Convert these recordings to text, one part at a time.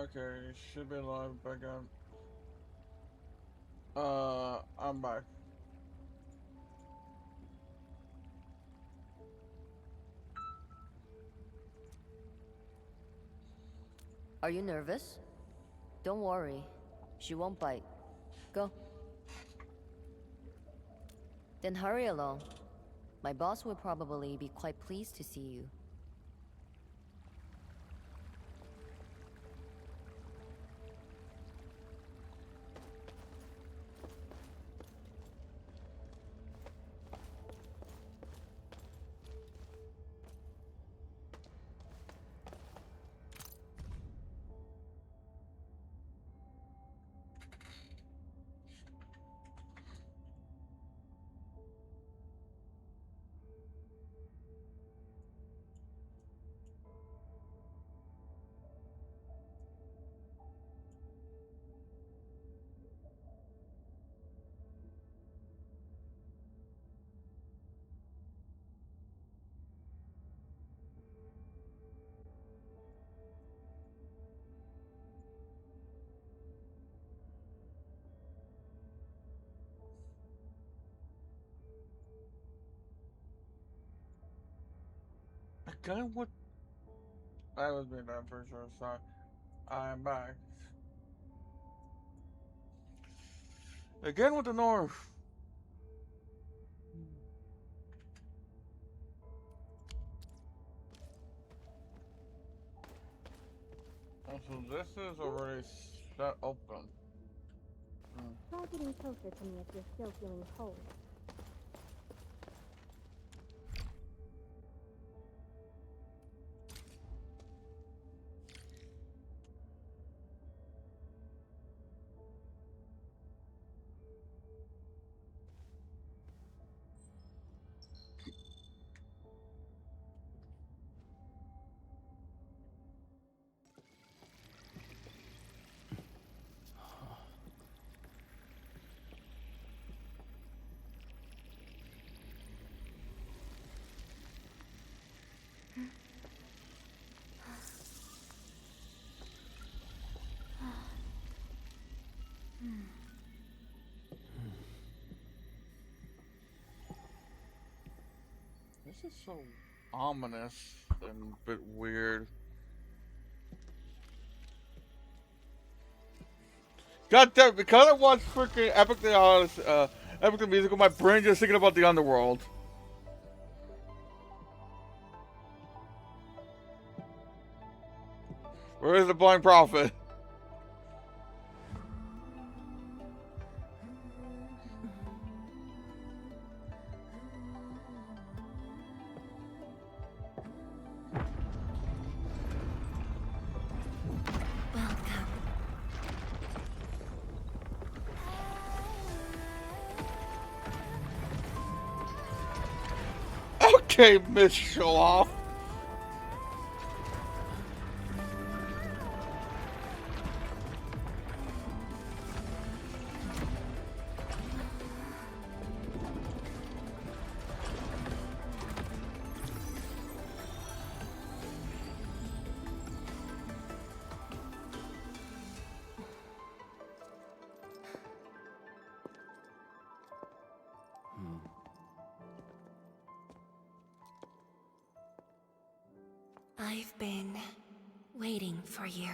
Okay, should be live back on. I'm back. Are you nervous? Don't worry. She won't bite. Go. Then hurry along. My boss will probably be quite pleased to see you. Again, what? I was being that for sure. Sorry. I'm back. Again with the North. So this is already set open. Hmm. Try getting closer to me if you're still feeling cold. This is so ominous and a bit weird. God damn! Because I watched freaking Epic the Musical, my brain just thinking about the underworld. Where is the blind prophet? Welcome. Okay, Miss Show Off. I've been waiting for you.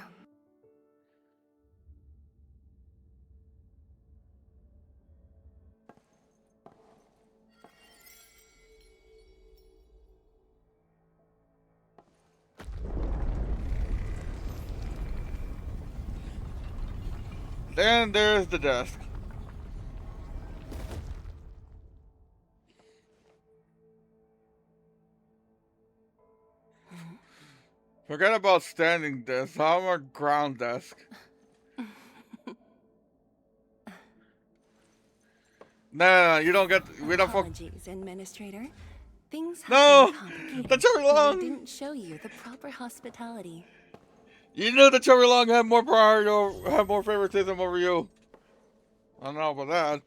Then there's the desk. Forget about standing desk. I'm a ground desk. No, you don't get. We don't fuck. Apologies, Administrator. Things have been No, the complicated. Cherry We Long. didn't show you the proper hospitality. You knew the Cherry Long had more priority, or had more favoritism over you. I don't know about that.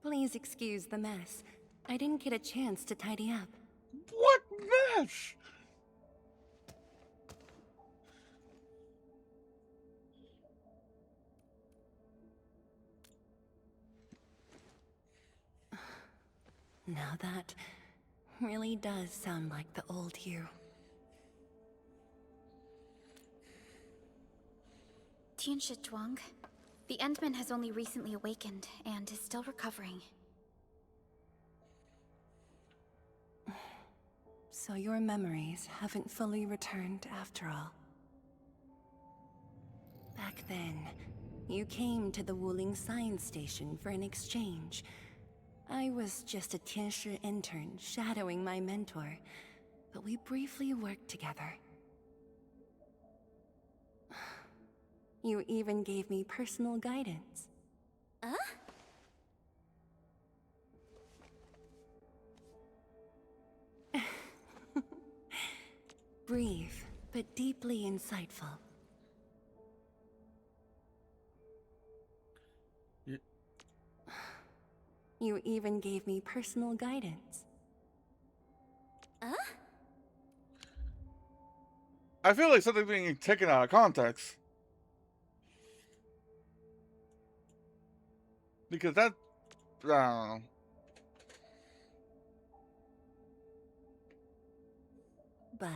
Please excuse the mess. I didn't get a chance to tidy up. What mess? Now that really does sound like the old you. Tianshi Zhuang, the Endman has only recently awakened and is still recovering. So your memories haven't fully returned after all. Back then, you came to the Wuling Science Station for an exchange. I was just a Tianshi intern shadowing my mentor, but we briefly worked together. You even gave me personal guidance. Brief, but deeply insightful. You even gave me personal guidance. I feel like something's being taken out of context. Because that, I don't know. But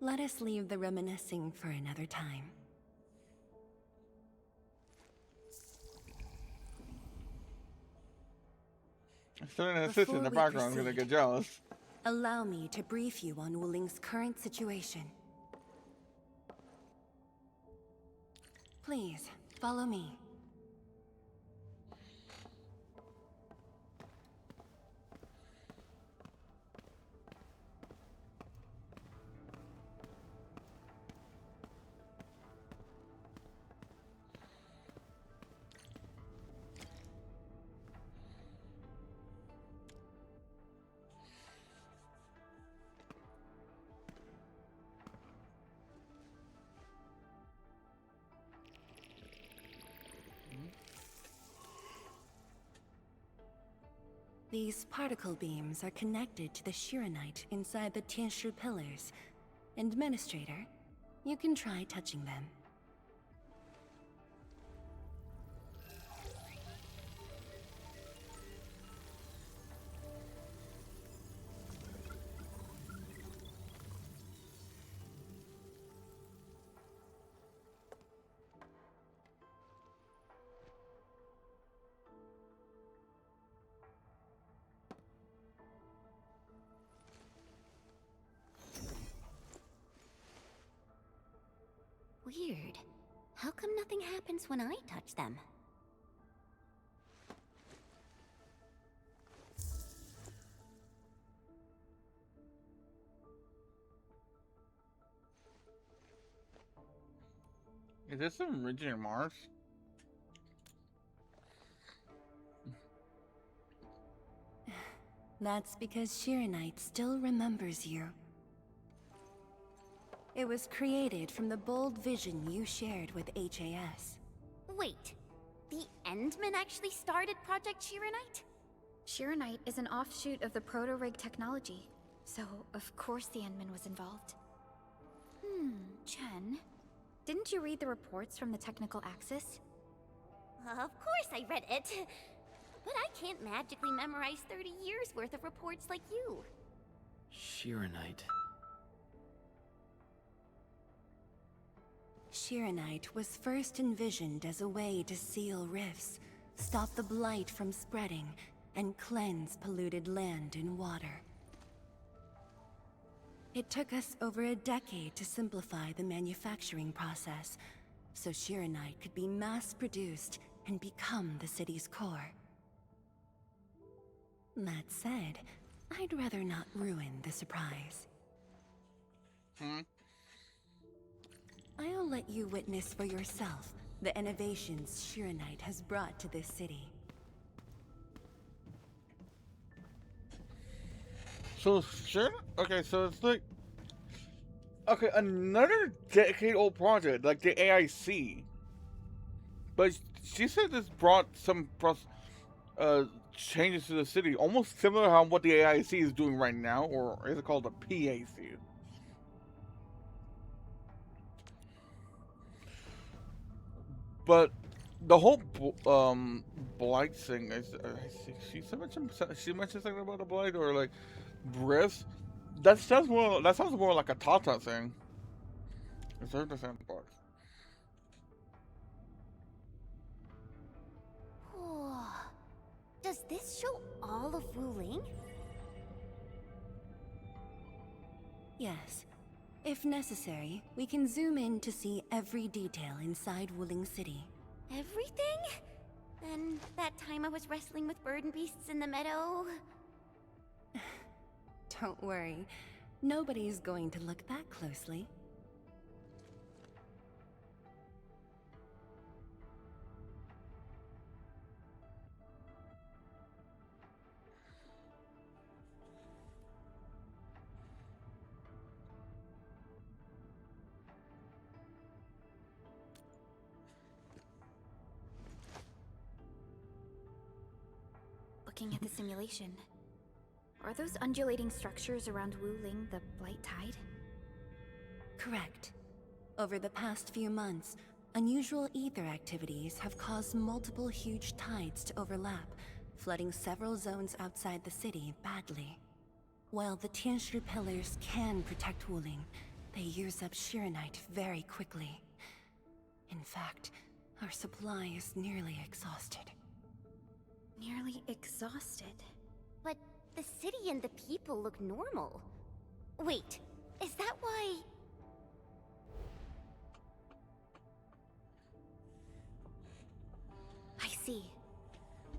let us leave the reminiscing for another time. If there's an assistant in the Before we background, I'm gonna proceed, get jealous. Allow me to brief you on Wuling's current situation. Please, follow me. These particle beams are connected to the Shiranite inside the Tianshu pillars. Administrator, you can try touching them. Weird. How come nothing happens when I touch them? Is this some region of Mars? That's because Shiranite still remembers you. It was created from the bold vision you shared with HAS. Wait, the Endman actually started Project Shiranite? Shiranite is an offshoot of the Proto-Rig technology, so of course the Endman was involved. Chen, didn't you read the reports from the Technical Axis? Of course I read it. But I can't magically memorize 30 years worth of reports like you. Shiranite. Shiranite was first envisioned as a way to seal rifts, stop the blight from spreading, and cleanse polluted land and water. It took us over a decade to simplify the manufacturing process, so Shiranite could be mass-produced and become the city's core. That said, I'd rather not ruin the surprise. I'll let you witness for yourself the innovations Shiranite has brought to this city. So sure. Okay, so it's like okay, another decade-old project like the AIC, but she said this brought some uh changes to the city, almost similar to how what the AIC is doing right now, or is it called the PAC? But the whole blight thing is, she mentioned something about the blight or like breath. That sounds more like a Tata thing. It's hard to sandbox. Does this show all of Wuling? Yes. If necessary, we can zoom in to see every detail inside Wuling City. Everything? Then that time I was wrestling with bird and beasts in the meadow. Don't worry. Nobody's going to look that closely. Looking at the simulation. Are those undulating structures around Wuling the Blight Tide? Correct. Over the past few months, unusual ether activities have caused multiple huge tides to overlap, flooding several zones outside the city badly. While the Tianshi pillars can protect Wuling, they use up Shirenite very quickly. In fact, our supply is nearly exhausted. Nearly exhausted. But the city and the people look normal. Wait, is that why... I see.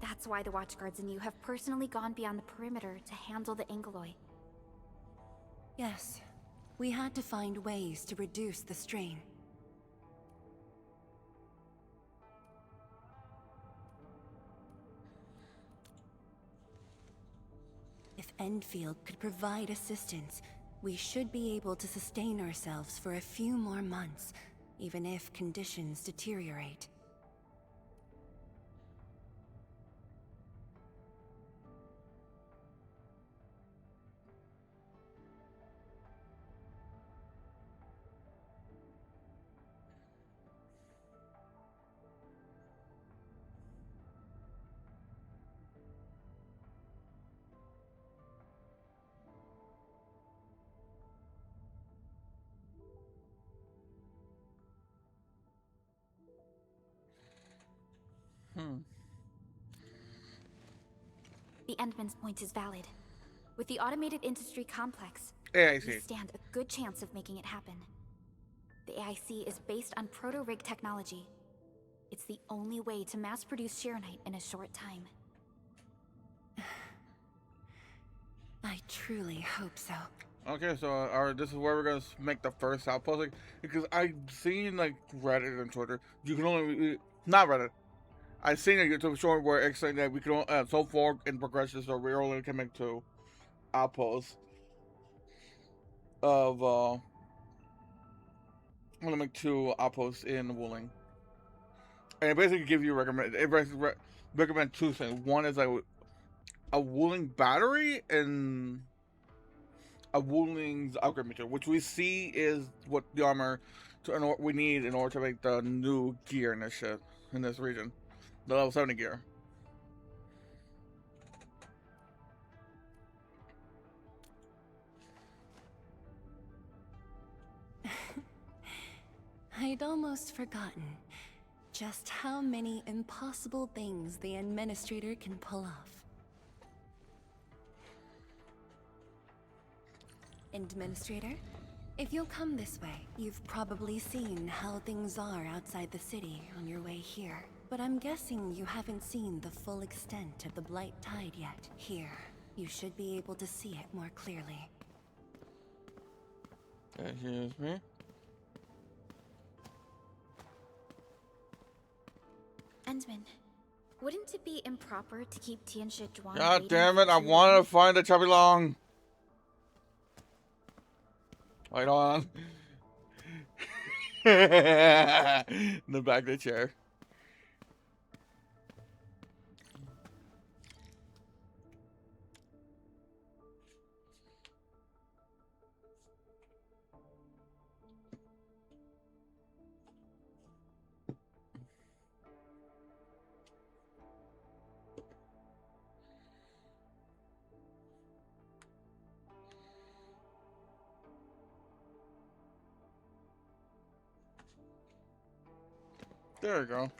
That's why the Watchguards and you have personally gone beyond the perimeter to handle the Angeloi. Yes, we had to find ways to reduce the strain. If Enfield could provide assistance, we should be able to sustain ourselves for a few more months, even if conditions deteriorate. The Endman's point is valid. With the automated industry complex, AIC. we stand a good chance of making it happen. The AIC is based on proto-rig technology. It's the only way to mass-produce Shirenite in a short time. I truly hope so. Okay, so this is where we're gonna make the first outpost, like, because I've seen like Reddit and Twitter. You can only not Reddit. I've seen a YouTube short where it's saying that we can so far in progression, so we only can make 2 outposts of only make 2 outposts in Wuling, and it basically gives you recommend 2 things. One is like a Wuling battery and a Wuling's upgrade material, which we see is what the armor we need in order to make the new gear in this shit in this region, the level 70 gear. I'd almost forgotten just how many impossible things the Administrator can pull off. Administrator, if you'll come this way, you've probably seen how things are outside the city on your way here. But I'm guessing you haven't seen the full extent of the Blight Tide yet. Here, you should be able to see it more clearly. Excuse me. Endman, wouldn't it be improper to keep Tianshi Zhuang God waiting damn for it! I too want long? to find the chubby long. Wait on. In the back of the chair. There we go.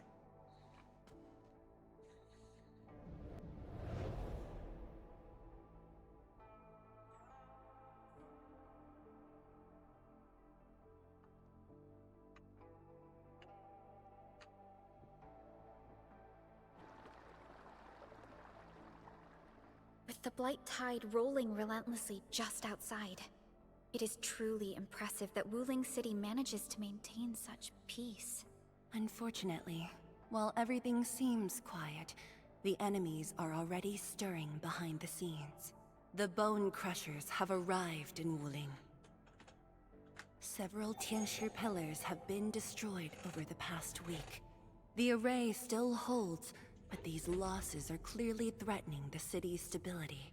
With the blight tide rolling relentlessly just outside, it is truly impressive that Wuling City manages to maintain such peace. Unfortunately, while everything seems quiet, the enemies are already stirring behind the scenes. The Bone Crushers have arrived in Wuling. Several Tianshi pillars have been destroyed over the past week. The array still holds, but these losses are clearly threatening the city's stability.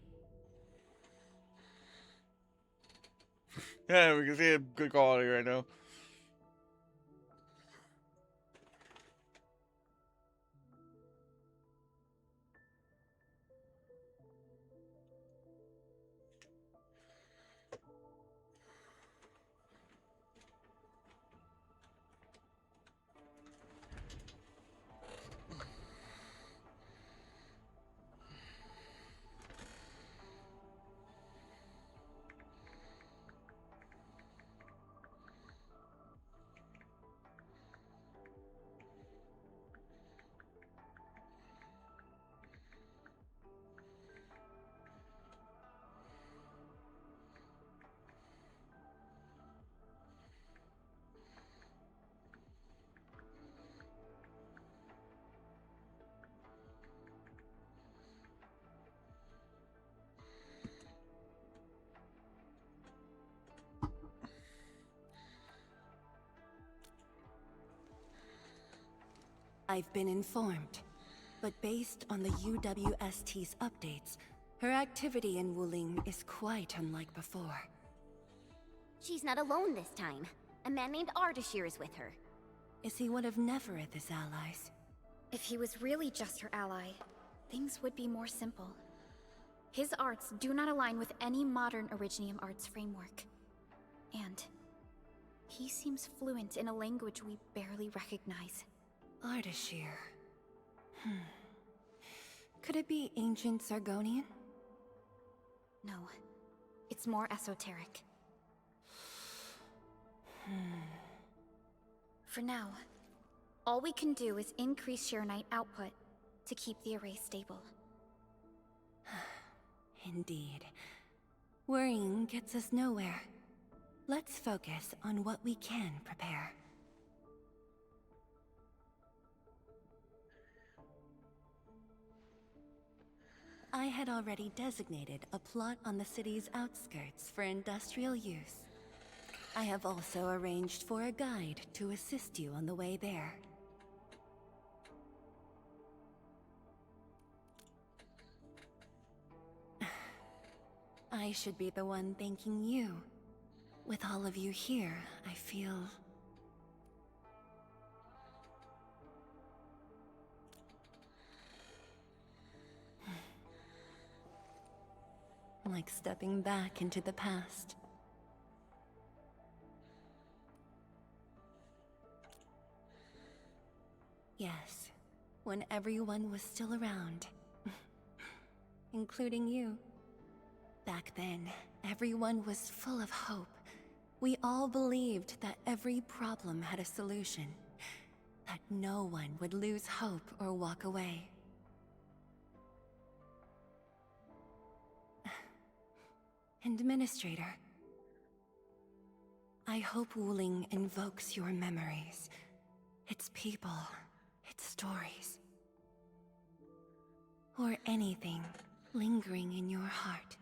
Yeah, we can see a good quality right now. I've been informed, but based on the UWST's updates, her activity in Wuling is quite unlike before. She's not alone this time. A man named Ardashir is with her. Is he one of Nefereth's allies? If he was really just her ally, things would be more simple. His arts do not align with any modern Originium arts framework. And he seems fluent in a language we barely recognize. Ardashir. Could it be ancient Sargonian? No, it's more esoteric. For now, all we can do is increase Shirenite output to keep the array stable. Indeed. Worrying gets us nowhere. Let's focus on what we can prepare. I had already designated a plot on the city's outskirts for industrial use. I have also arranged for a guide to assist you on the way there. I should be the one thanking you. With all of you here, I feel... like stepping back into the past. Yes, when everyone was still around. Including you. Back then, everyone was full of hope. We all believed that every problem had a solution. That no one would lose hope or walk away. Administrator, I hope Wuling invokes your memories, its people, its stories, or anything lingering in your heart.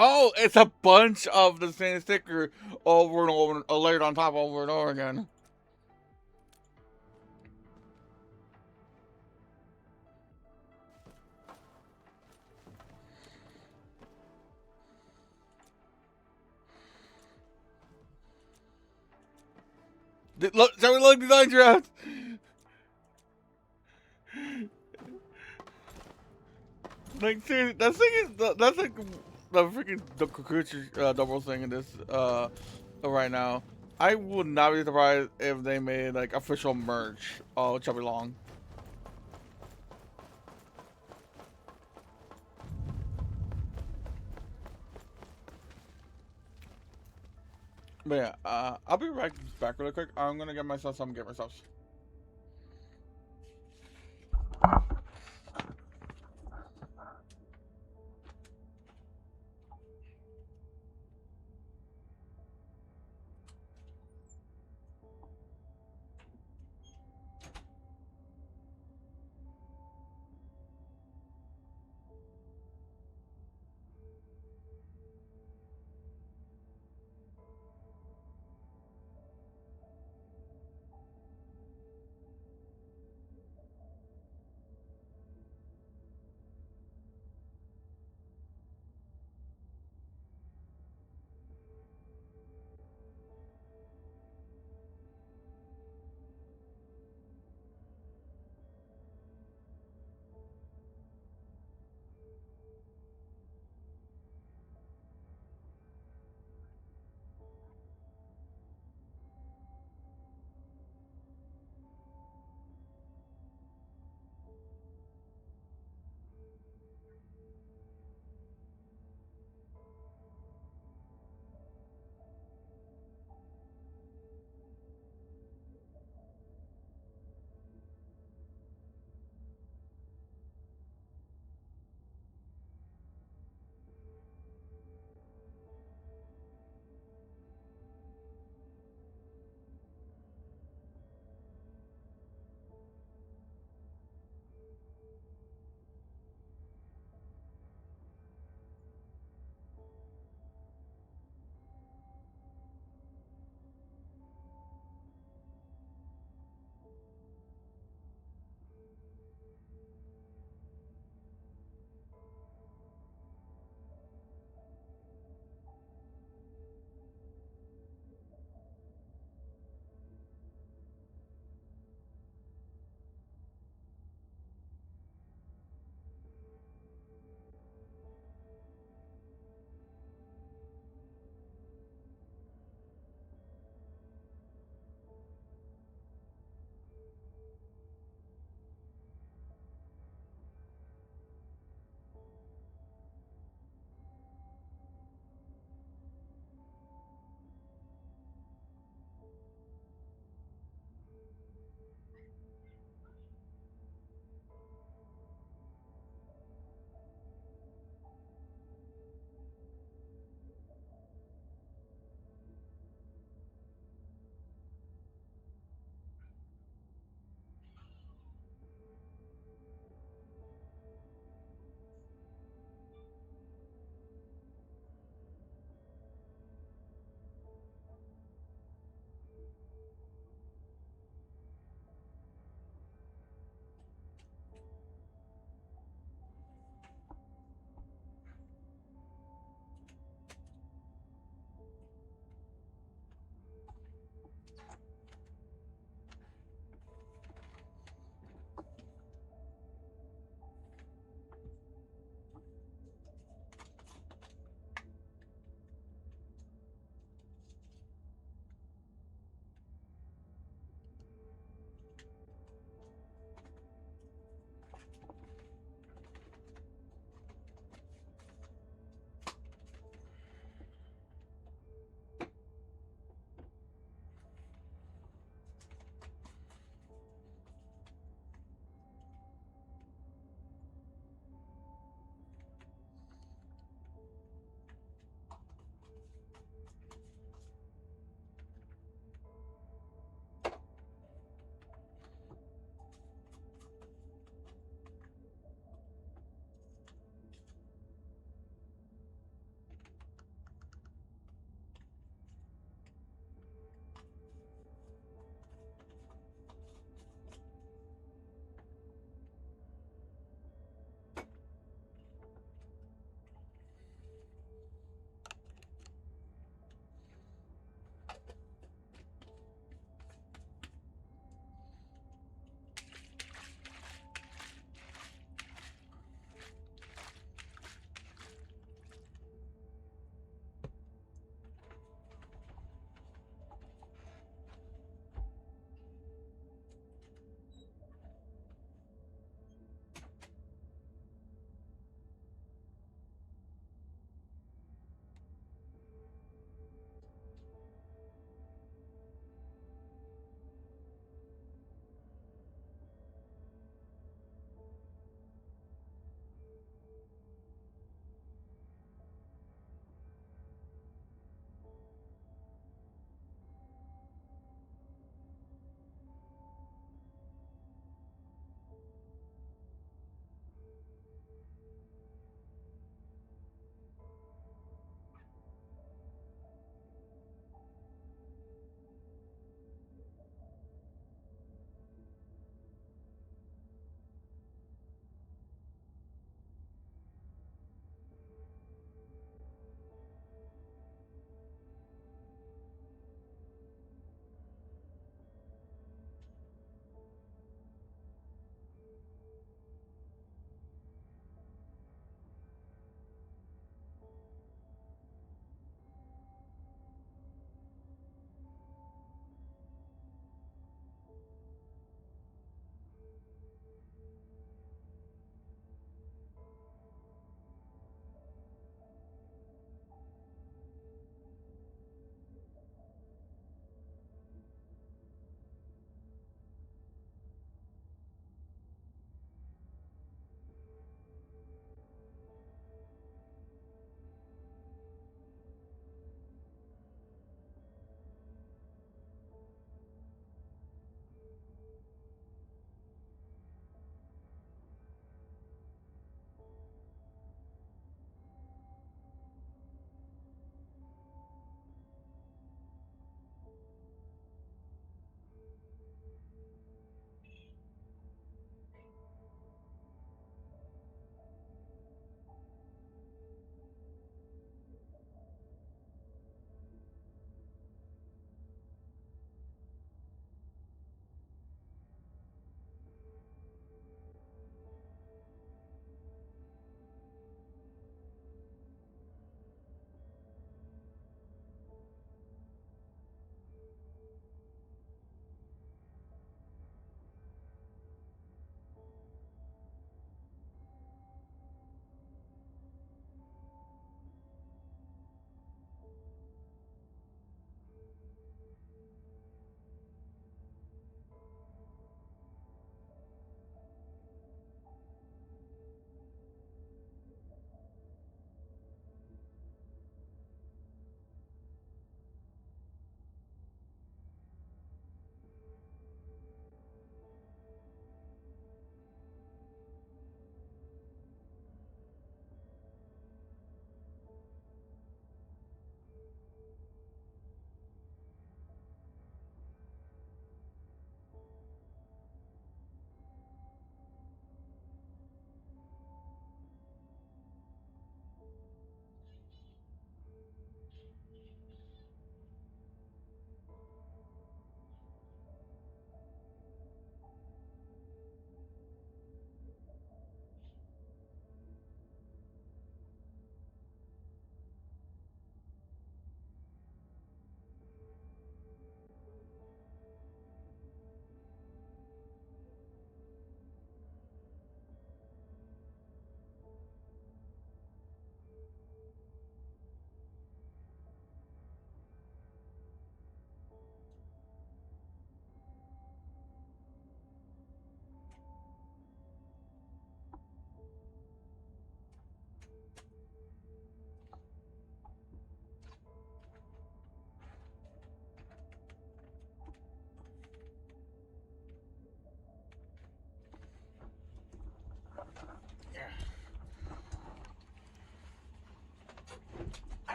Oh, it's a bunch of the same sticker over and over, layered on top over and over again. Look, shall we look design draft? Like, seriously, that thing is, that's like the freaking the creature double thing in this right now. I would not be surprised if they made like official merch of Chubby Long. But yeah, I'll be right back really quick. I'm gonna get myself some gamer stuff.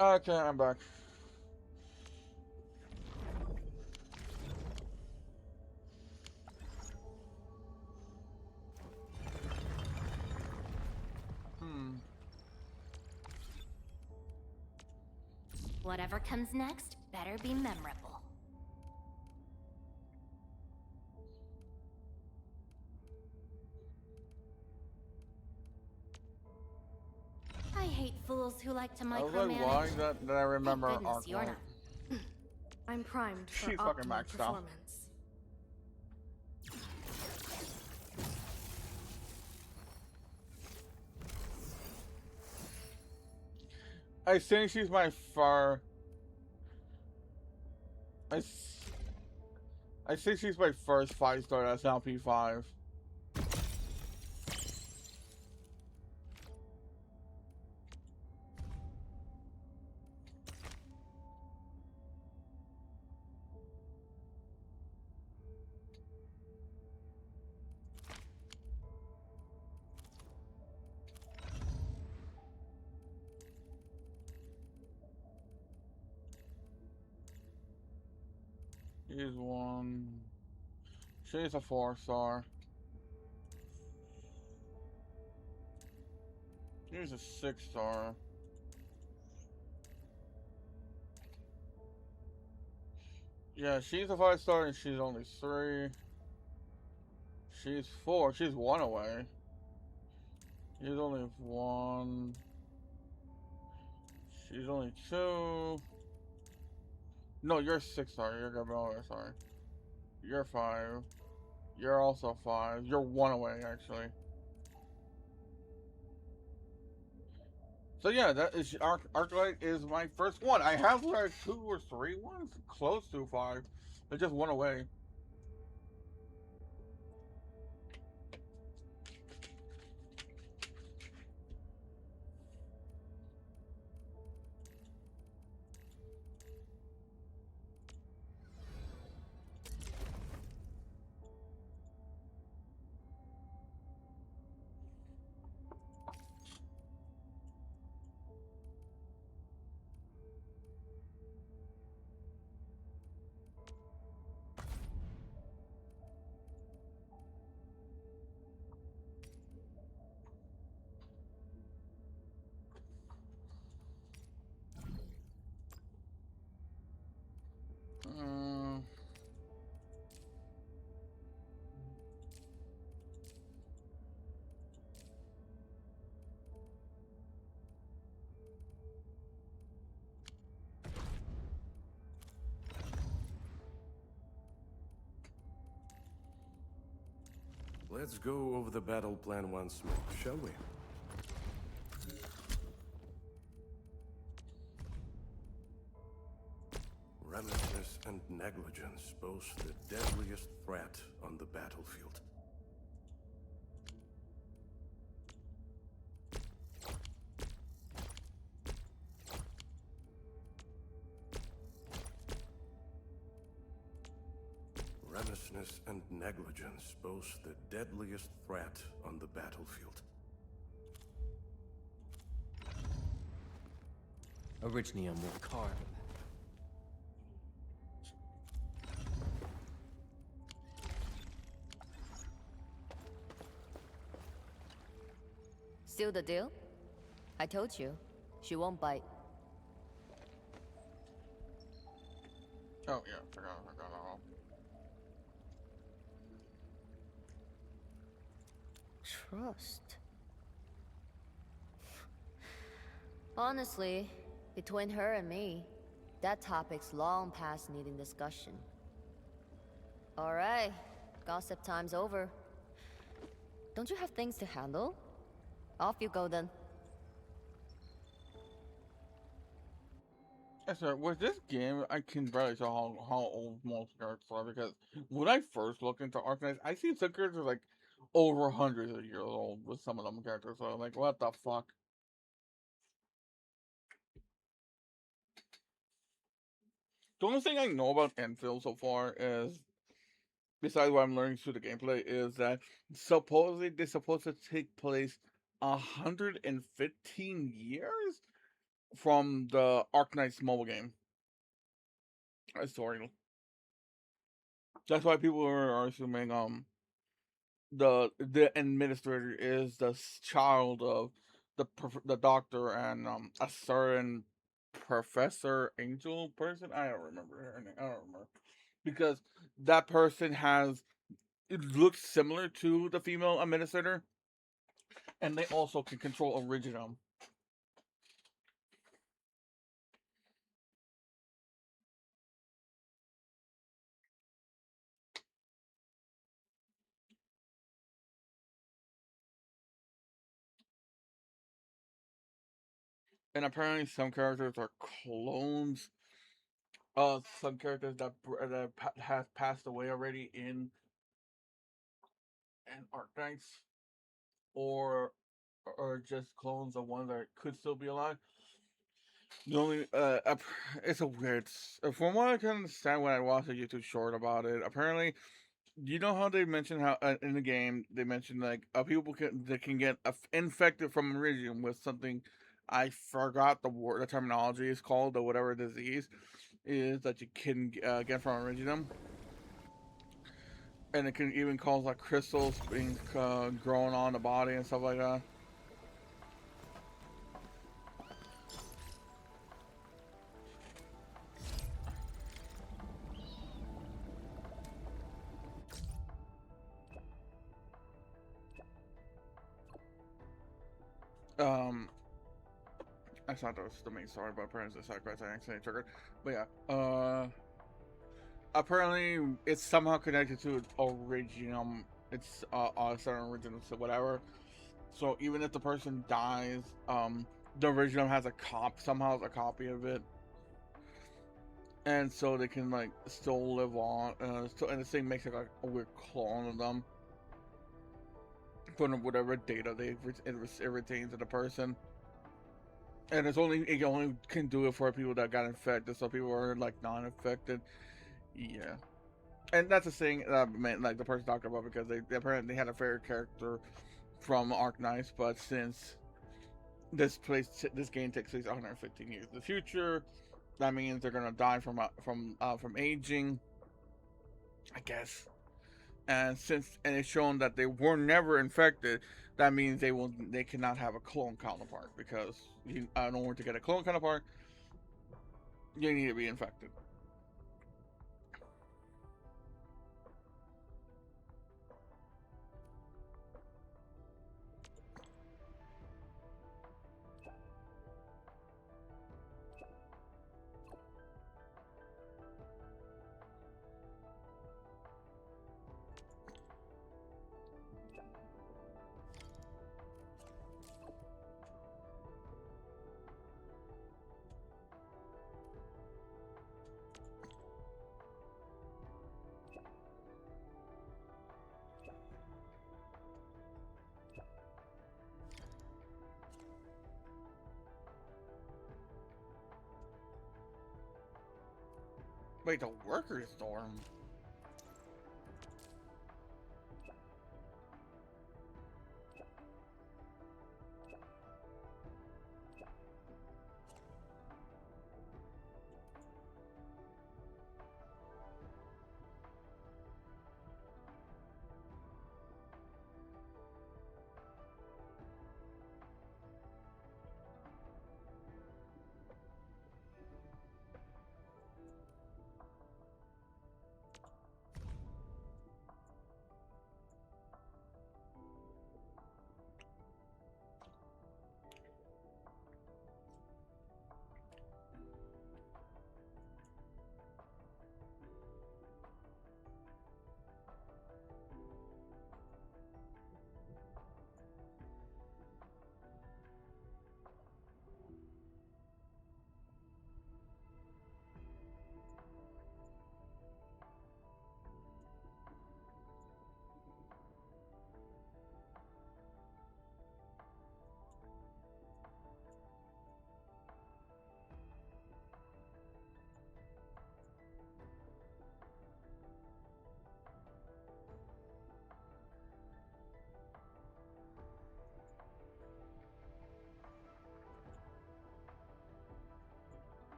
Okay, I'm back. Whatever comes next better be memorable. I hate fools who like to I was like, why micromanage. that I Thank remember goodness you're Arclight. not. I'm primed for She's fucking optimal maxed out. performance. I think she's my far. I, s- I think she's my first 5-star that's now P5. She's one. She's a 4-star. She's a 6-star. Yeah, she's a 5-star and she's only 3. She's 4. She's 1 away. She's only 1. She's only 2. No, you're 6-star. You're Gabriella, sorry. You're 5. You're also 5. You're 1 away, actually. So yeah, that is Arclight is my first one. I have like 2 or 3 ones close to 5. They just 1 away. Uh, Let's go over the battle plan once more, shall we? Remissness and negligence pose the deadliest threat on the battlefield. Remissness and negligence pose the deadliest threat on the battlefield. Originium will carve. Seal the deal? I told you. She won't bite. oh yeah, forgot all. Trust. Honestly, between her and me, that topic's long past needing discussion. Alright, gossip time's over. Don't you have things to handle? Off you go then. Yes, sir. With this game, I can barely tell how old most characters are because when I first looked into Arcanite, I see some characters like over hundreds of years old with some of them characters. So I'm like, what the fuck? The only thing I know about Enfield so far is, besides what I'm learning through the gameplay, is that supposedly they're supposed to take place 115 years. from the Arknights mobile game. Story. That's why people are assuming the administrator is the child of the doctor and a certain Professor Angel person. I don't remember her name. I don't remember because that person has it looks similar to the female administrator, and they also can control Originum. And apparently, some characters are clones of some characters that has passed away already in Arknights, or just clones of ones that could still be alive. The only it's a weird. From what I can understand when I watched a YouTube short about it, apparently, you know how they mentioned how in the game they mentioned like people can get infected from Iridium with something. I forgot the terminology is called or whatever disease is that you can get from Iridium, and it can even cause like crystals being growing on the body and stuff like that. Um, I thought that was the main story, but apparently the side quest I accidentally triggered. But yeah, apparently it's somehow connected to Originum. It's certain Originum, so whatever. So even if the person dies, the Originum has somehow has a copy of it, and so they can like still live on. And this thing makes it like a weird clone of them from whatever data it retains of the person. And it only can do it for people that got infected, so people are like non-infected. Yeah, and that's the thing that like the person talked about because they apparently had a favorite character from Arknights, but since this game takes place 115 years in the future, that means they're gonna die from aging, I guess. And it's shown that they were never infected, that means they cannot have a clone counterpart because in order to get a clone counterpart, you need to be infected. Wait, the workers dorm?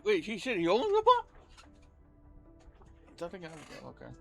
Wait, he said he owns a bot? Something. Okay.